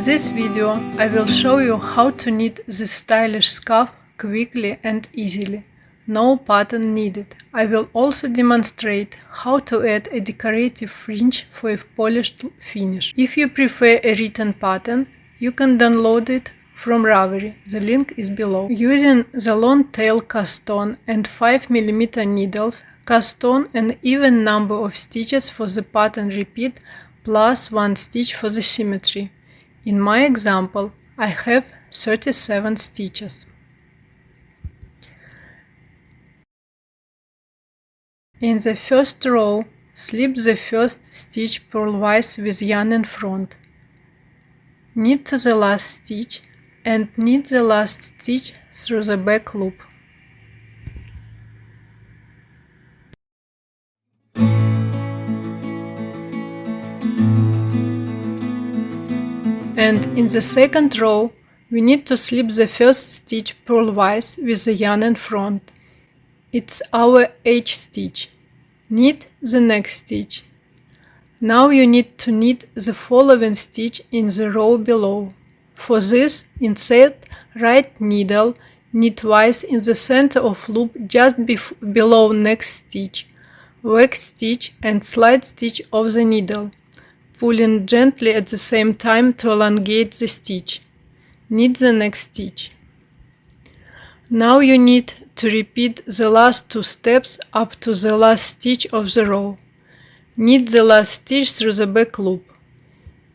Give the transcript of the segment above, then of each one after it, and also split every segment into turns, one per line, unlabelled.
this video I will show you how to knit this stylish scarf quickly and easily. No pattern needed. I will also demonstrate how to add a decorative fringe for a polished finish. If you prefer a written pattern, you can download it from Ravelry. The link is below. Using the long tail cast on and 5mm needles, cast on an even number of stitches for the pattern repeat plus 1 stitch for the symmetry. In my example, I have 37 stitches. In the first row, slip the first stitch purlwise with yarn in front. Knit to the last stitch and knit the last stitch through the back loop. And in the second row, we need to slip the first stitch purlwise with the yarn in front. It's our H stitch. Knit the next stitch. Now you need to knit the following stitch in the row below. For this, insert right needle, knit twice in the center of loop just below next stitch. Wax stitch and slide stitch of the needle, pulling gently at the same time to elongate the stitch. Knit the next stitch. Now you need to repeat the last 2 steps up to the last stitch of the row. Knit the last stitch through the back loop.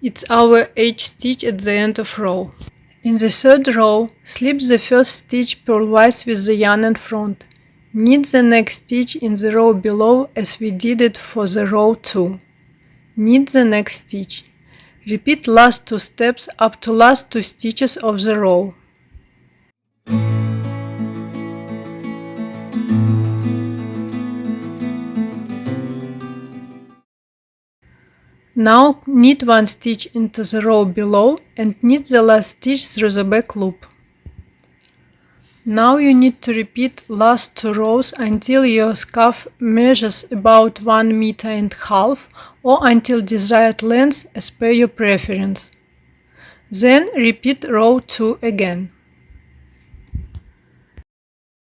It's our H stitch at the end of row. In the third row, slip the first stitch purlwise with the yarn in front. Knit the next stitch in the row below as we did it for the row 2. Knit the next stitch. Repeat last 2 steps up to last 2 stitches of the row. Now knit 1 stitch into the row below and knit the last stitch through the back loop. Now you need to repeat last 2 rows until your scarf measures about 1.5 meters or until desired length as per your preference. Then repeat row 2 again.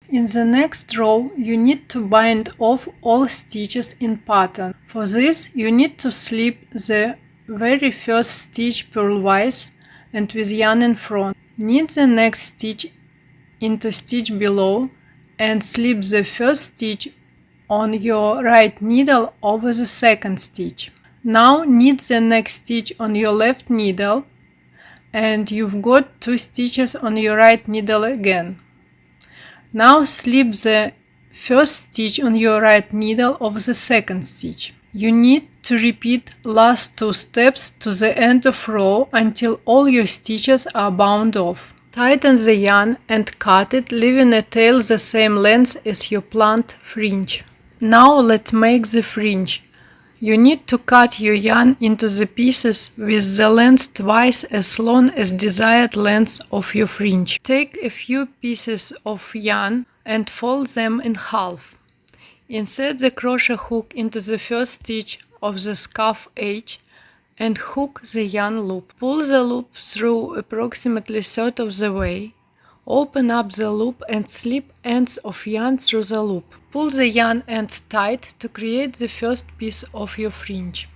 In the next row, you need to bind off all stitches in pattern. For this, you need to slip the very first stitch purlwise and with yarn in front. Knit the next stitch into stitch below and slip the first stitch on your right needle over the second stitch. Now knit the next stitch on your left needle and you've got 2 stitches on your right needle again. Now slip the first stitch on your right needle over the second stitch. You need to repeat last 2 steps to the end of row until all your stitches are bound off. Tighten the yarn and cut it, leaving a tail the same length as your planned fringe. Now let's make the fringe. You need to cut your yarn into the pieces with the length twice as long as desired length of your fringe. Take a few pieces of yarn and fold them in half. Insert the crochet hook into the first stitch of the scarf edge and hook the yarn loop. Pull the loop through approximately a third of the way. Open up the loop and slip ends of yarn through the loop. Pull the yarn ends tight to create the first piece of your fringe.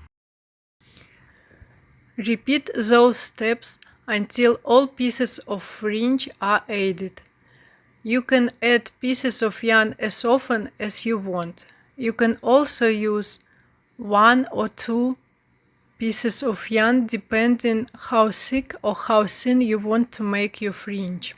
Repeat those steps until all pieces of fringe are added. You can add pieces of yarn as often as you want. You can also use 1 or 2 pieces of yarn depending how thick or how thin you want to make your fringe.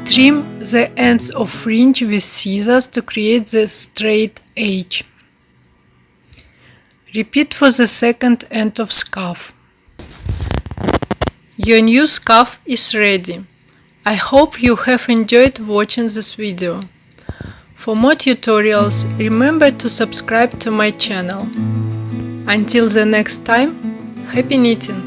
Trim the ends of fringe with scissors to create the straight edge. Repeat for the second end of scarf. Your new scarf is ready. I hope you have enjoyed watching this video. For more tutorials, remember to subscribe to my channel. Until the next time, happy knitting!